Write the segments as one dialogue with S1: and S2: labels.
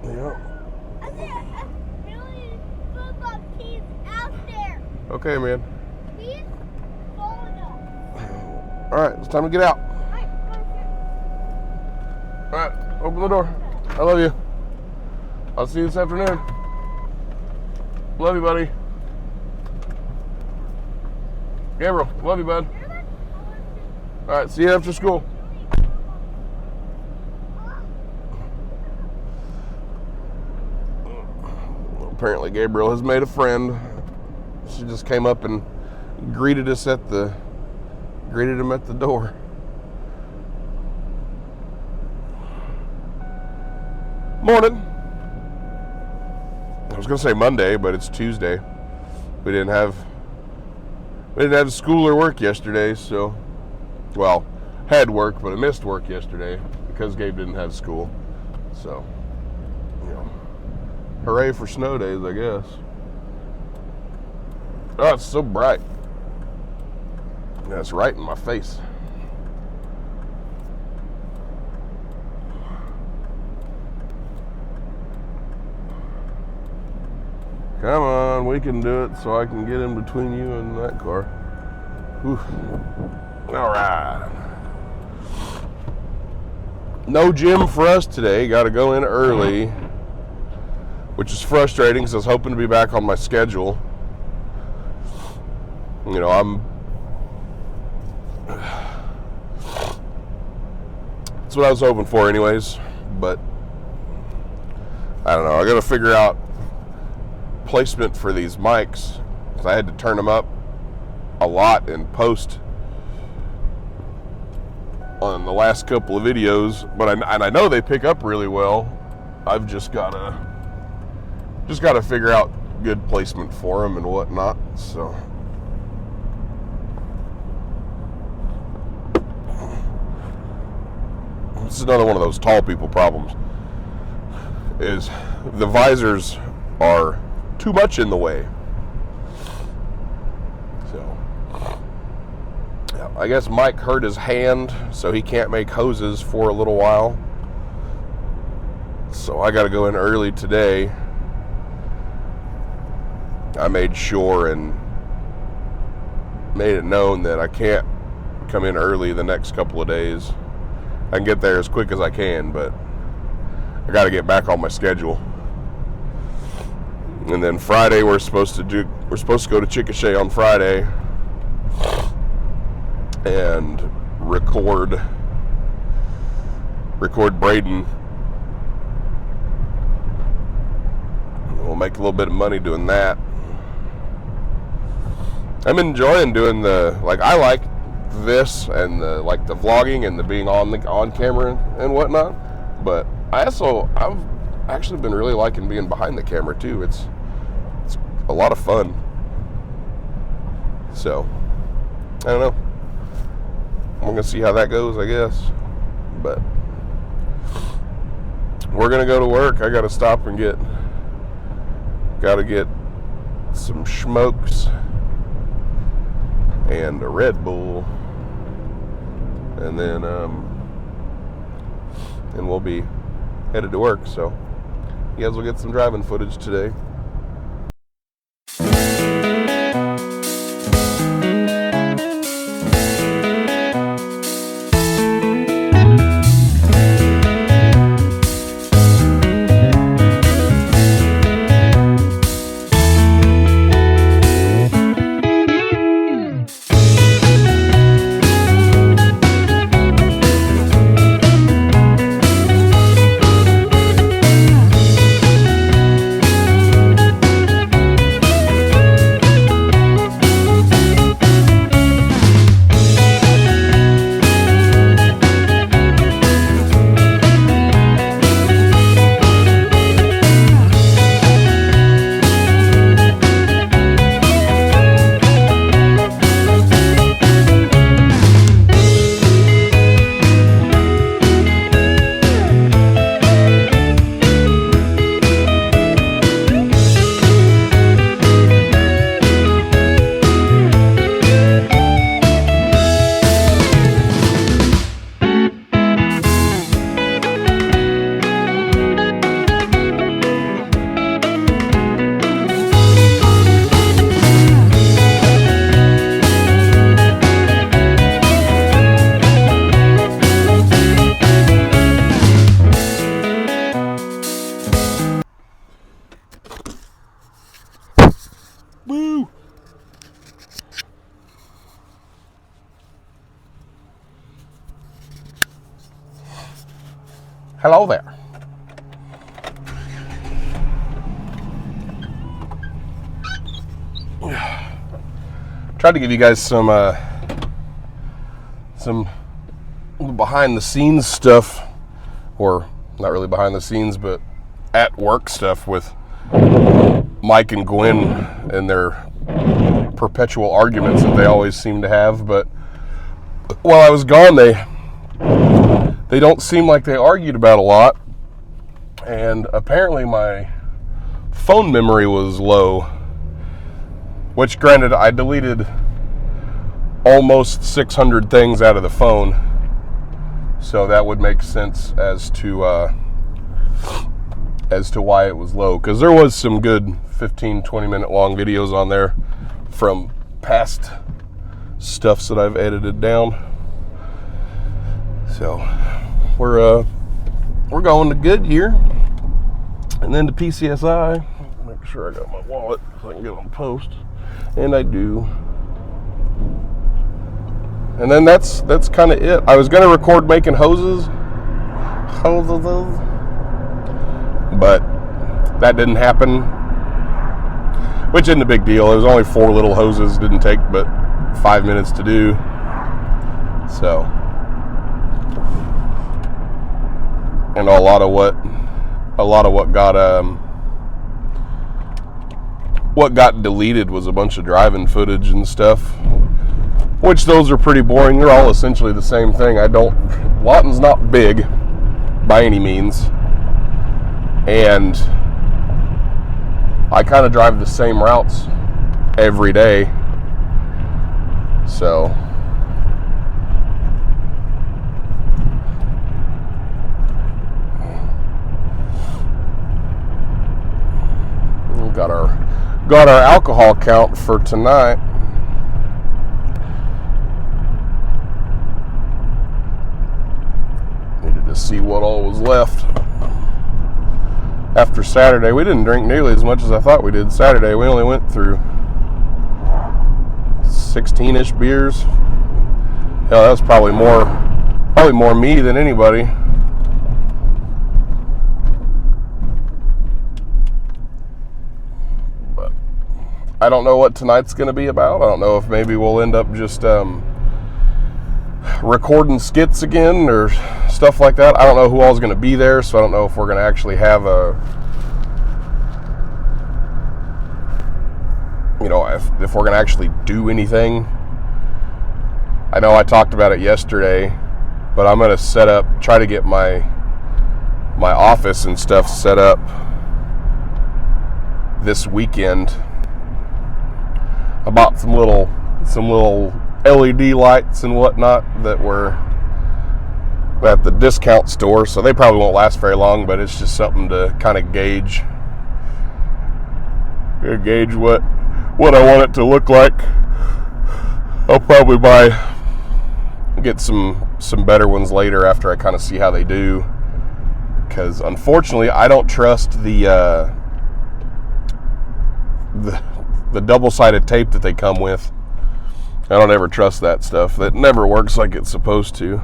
S1: Yeah.
S2: I think a million football teams out there.
S1: Okay, man.
S2: He's falling off.
S1: All right, it's time to get out. All right, open the door. I love you. I'll see you this afternoon. Love you, buddy. Gabriel, love you, bud. All right, see you after school. Apparently, Gabriel has made a friend. She just came up and greeted him at the door. Morning. I was gonna say Monday, but it's Tuesday. We didn't have school or work yesterday, so had work, but I missed work yesterday because Gabe didn't have school. So, hooray for snow days, I guess. Oh, it's so bright. That's right in my face. Come on, we can do it so I can get in between you and that car. Whew. All right. No gym for us today. Got to go in early, which is frustrating because I was hoping to be back on my schedule. That's what I was hoping for anyways, but I don't know. I got to figure out placement for these mics because I had to turn them up a lot in post on the last couple of videos, but I know they pick up really well. I've just gotta figure out good placement for them and whatnot. So this is another one of those tall people problems, is the visors are too much in the way. So yeah, I guess Mike hurt his hand, so he can't make hoses for a little while. So I got to go in early today. I made sure and made it known that I can't come in early the next couple of days. I can get there as quick as I can, but I got to get back on my schedule. And then Friday we're supposed to go to Chickasha on Friday and record Braden. We'll make a little bit of money doing that. I'm enjoying doing I like this and the vlogging and the being on camera and whatnot, but I've actually been really liking being behind the camera too. It's a lot of fun. So I don't know. I'm gonna see how that goes, I guess. But we're gonna go to work. I gotta stop and get some smokes and a Red Bull, and then we'll be headed to work. So you guys will get some driving footage today. Hello there. Tried to give you guys some behind the scenes stuff, or not really behind the scenes, but at work stuff with Mike and Gwen and their perpetual arguments that they always seem to have. But while I was gone, they don't seem like they argued about a lot, and apparently my phone memory was low, which, granted, I deleted almost 600 things out of the phone, so that would make sense as to why it was low, because there was some good 15-20 minute long videos on there from past stuffs that I've edited down. So we're going to Goodyear and then to PCSI. Make sure I got my wallet so I can get on post, and I do. And then that's kind of it. I was gonna record making hoses, but that didn't happen, which isn't a big deal. It was only 4 little hoses. Didn't take but 5 minutes to do. So, and a lot of what got deleted was a bunch of driving footage and stuff, which those are pretty boring. They're all essentially the same thing. Lawton's not big by any means, and I kind of drive the same routes every day, so we got our alcohol count for tonight. Needed to see what all was left after Saturday. We didn't drink nearly as much as I thought we did Saturday. We only went through 16-ish beers. Hell, that was probably more me than anybody. But I don't know what tonight's going to be about. I don't know if maybe we'll end up just recording skits again or stuff like that. I don't know who all's going to be there, so I don't know if we're going to actually have if we're going to actually do anything. I know I talked about it yesterday, but I'm going to try to get my office and stuff set up this weekend. I bought some little LED lights and whatnot that were at the discount store, so they probably won't last very long, but it's just something to kind of gauge what I want it to look like. I'll probably get some better ones later after I kind of see how they do, because unfortunately I don't trust the double-sided tape that they come with. I don't ever trust that stuff. That never works like it's supposed to.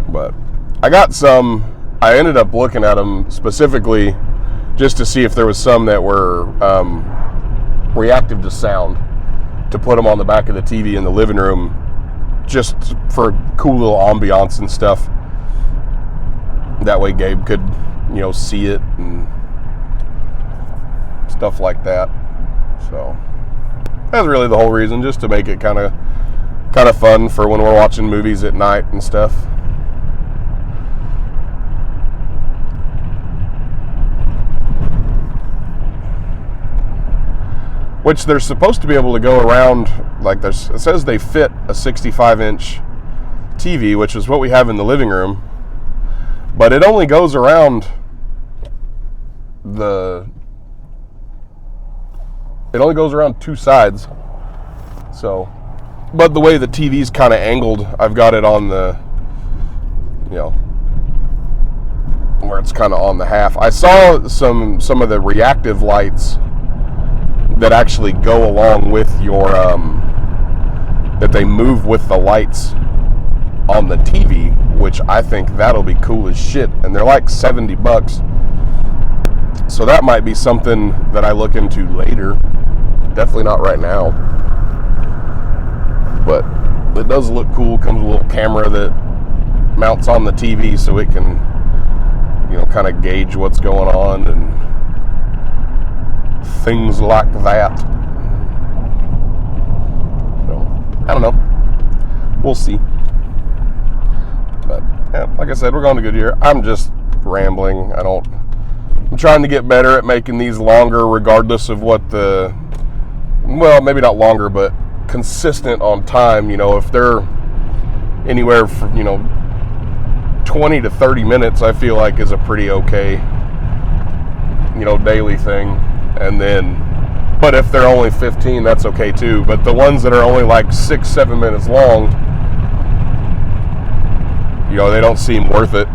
S1: But I got some. I ended up looking at them specifically just to see if there was some that were reactive to sound, to put them on the back of the TV in the living room, just for cool little ambiance and stuff. That way Gabe could, see it and stuff like that. So that's really the whole reason, just to make it kind of fun for when we're watching movies at night and stuff. Which they're supposed to be able to go around, it says they fit a 65-inch TV, which is what we have in the living room, but it only goes around two sides. So, but the way the TV's kind of angled, I've got it on the, where it's kind of on the half. I saw some of the reactive lights that actually go along with your, that they move with the lights on the TV, which I think that'll be cool as shit. And they're like $70. So that might be something that I look into later. Definitely not right now. But it does look cool. Comes with a little camera that mounts on the TV so it can, you know, kind of gauge what's going on and things like that. So, I don't know. We'll see. But, yeah, like I said, we're going to Goodyear. I'm just rambling. I'm trying to get better at making these longer regardless of what well, maybe not longer, but consistent on time. You know, if they're anywhere from, you know, 20 to 30 minutes, I feel like is a pretty okay, you know, daily thing. And then, but if they're only 15, that's okay too. But the ones that are only like 6-7 minutes long, you know, they don't seem worth it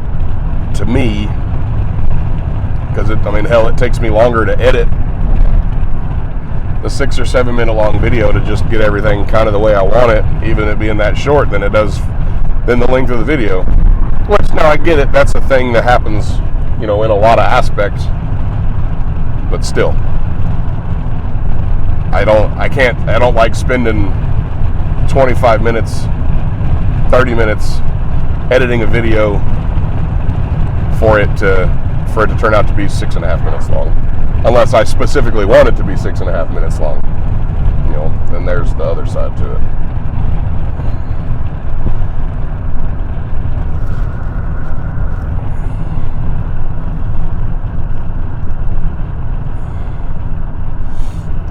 S1: to me. Because I mean, hell, it takes me longer to edit the 6 or 7 minute long video to just get everything kind of the way I want it, even it being that short, than the length of the video. Which, now I get it, that's a thing that happens, you know, in a lot of aspects. But still, I don't like spending 25 minutes, 30 minutes editing a video for it to turn out to be 6.5 minutes long. Unless I specifically want it to be 6.5 minutes long. You know, then there's the other side to it.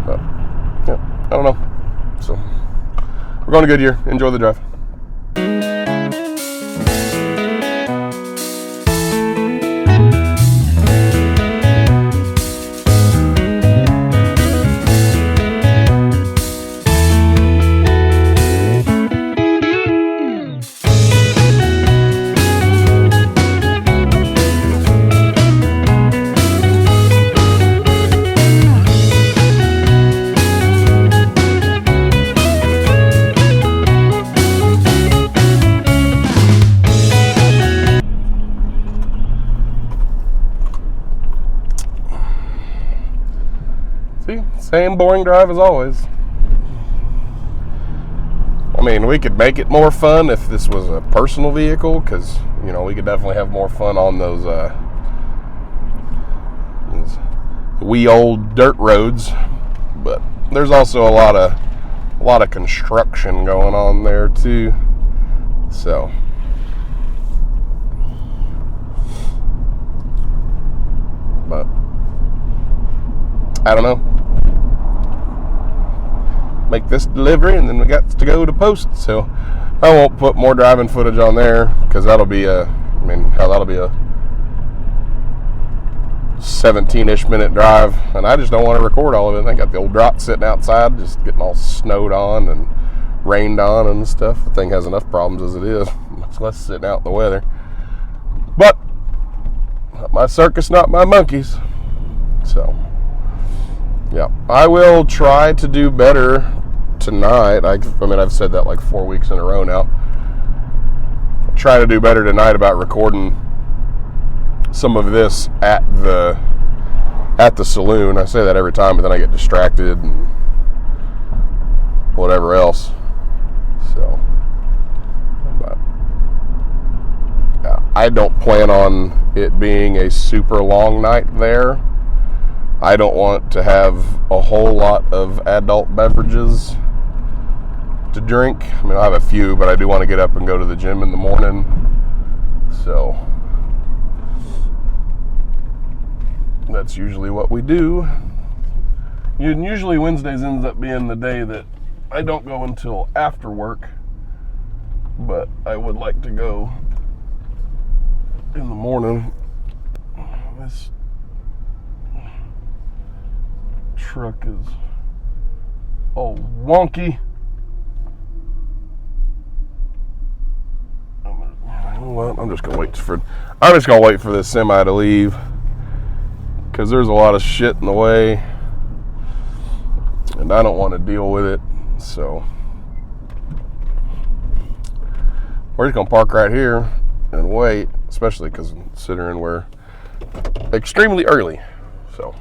S1: But, yeah, I don't know. So, we're going to Goodyear. Enjoy the drive. See, same boring drive as always. I mean, we could make it more fun if this was a personal vehicle, because, you know, we could definitely have more fun on those wee old dirt roads. But there's also a lot of construction going on there too. So, but I don't know. Make this delivery and then we got to go to post. So I won't put more driving footage on there, because that'll be a 17-ish minute drive, and I just don't want to record all of it. I got the old drop sitting outside, just getting all snowed on and rained on and stuff. The thing has enough problems as it is, much less sitting out in the weather. But not my circus, not my monkeys. So yeah, I will try to do better tonight. I mean, I've said that like 4 weeks in a row now. I'll try to do better tonight about recording some of this at the saloon. I say that every time, but then I get distracted and whatever else. So, but yeah, I don't plan on it being a super long night there. I don't want to have a whole lot of adult beverages to drink. I mean, I have a few, but I do want to get up and go to the gym in the morning. So that's usually what we do. And usually Wednesdays ends up being the day that I don't go until after work, but I would like to go in the morning. This truck is all wonky. Well, I'm just gonna wait for this semi to leave, because there's a lot of shit in the way and I don't want to deal with it. So we're just gonna park right here and wait, especially because considering we're extremely early. So,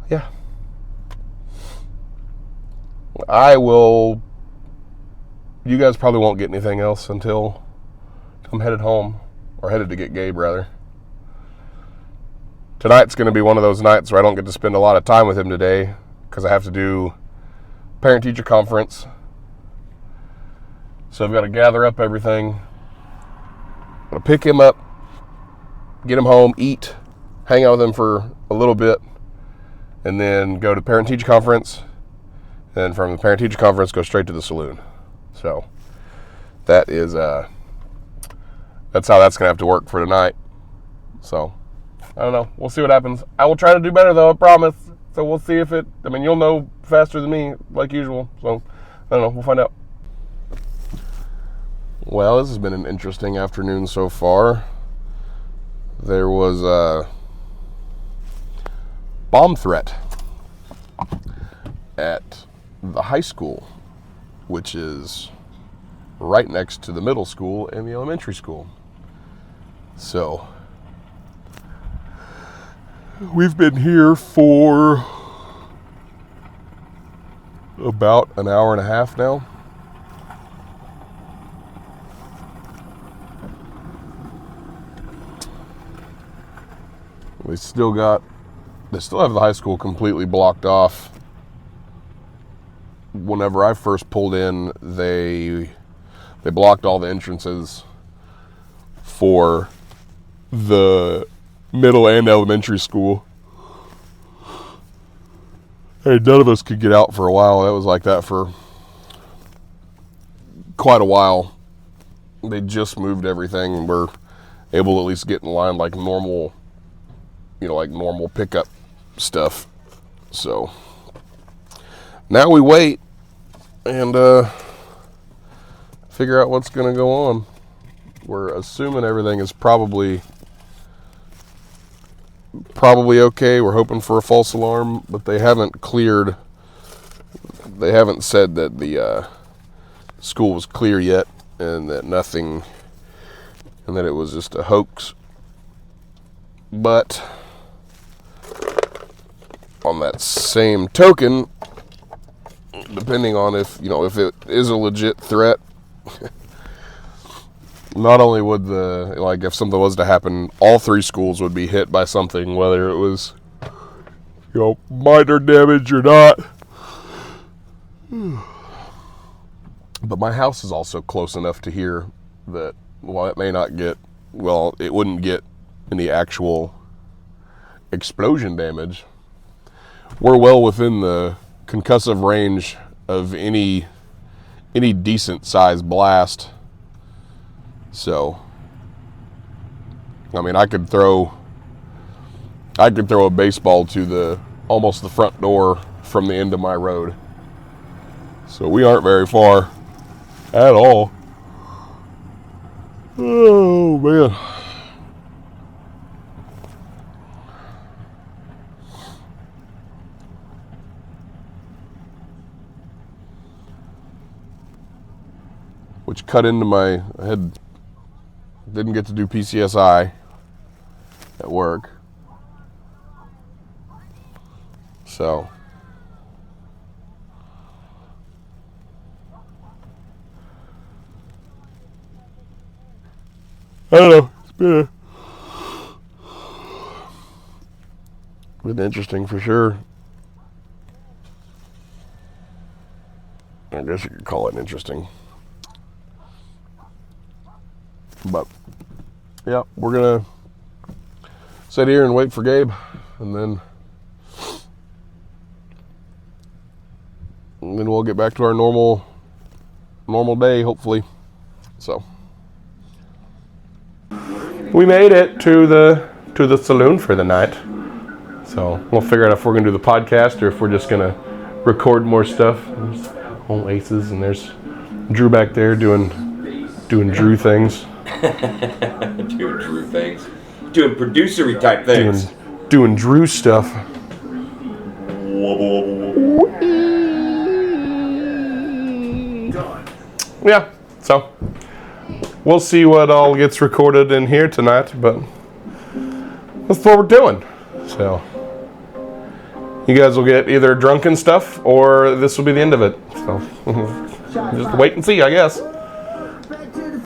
S1: yeah. You guys probably won't get anything else until I'm headed home, or headed to get Gabe, rather. Tonight's going to be one of those nights where I don't get to spend a lot of time with him today because I have to do parent-teacher conference. So I've got to gather up everything. I'm going to pick him up, get him home, eat, hang out with him for a little bit, and then go to parent-teacher conference. And from the parent-teacher conference, go straight to the saloon. So that is that's how that's going to have to work for tonight. So I don't know. We'll see what happens. I will try to do better, though, I promise. So we'll see if you'll know faster than me, like usual. So I don't know. We'll find out. Well, this has been an interesting afternoon so far. There was a bomb threat at the high school, which is right next to the middle school and the elementary school. So we've been here for about an hour and a half now. They still have the high school completely blocked off. Whenever I first pulled in, they blocked all the entrances for the middle and elementary school. Hey, none of us could get out for a while. That was like that for quite a while. They just moved everything and we're able to at least get in line like normal, like normal pickup stuff. So now we wait and figure out what's going to go on. We're assuming everything is probably okay. We're hoping for a false alarm, but they haven't said that the school was clear yet and that it was just a hoax. But on that same token, depending on if it is a legit threat, not only would if something was to happen, all three schools would be hit by something, whether it was, minor damage or not. But my house is also close enough to hear that while it wouldn't get any actual explosion damage, we're well within the concussive range of any decent sized blast. So, I could throw a baseball to almost the front door from the end of my road. So we aren't very far at all. Oh man. Which cut into my head. Didn't get to do PCSI at work. So I don't know. It's been interesting for sure. I guess you could call it interesting. But yeah, we're gonna sit here and wait for Gabe, and then we'll get back to our normal day, hopefully. So we made it to the saloon for the night. So we'll figure out if we're gonna do the podcast or if we're just gonna record more stuff. There's old Aces, and there's Drew back there doing Drew things.
S3: Doing Drew things. Doing producery type things.
S1: Doing Drew stuff. Yeah, so we'll see what all gets recorded in here tonight, but that's what we're doing. So you guys will get either drunken stuff or this will be the end of it. So just wait and see, I guess.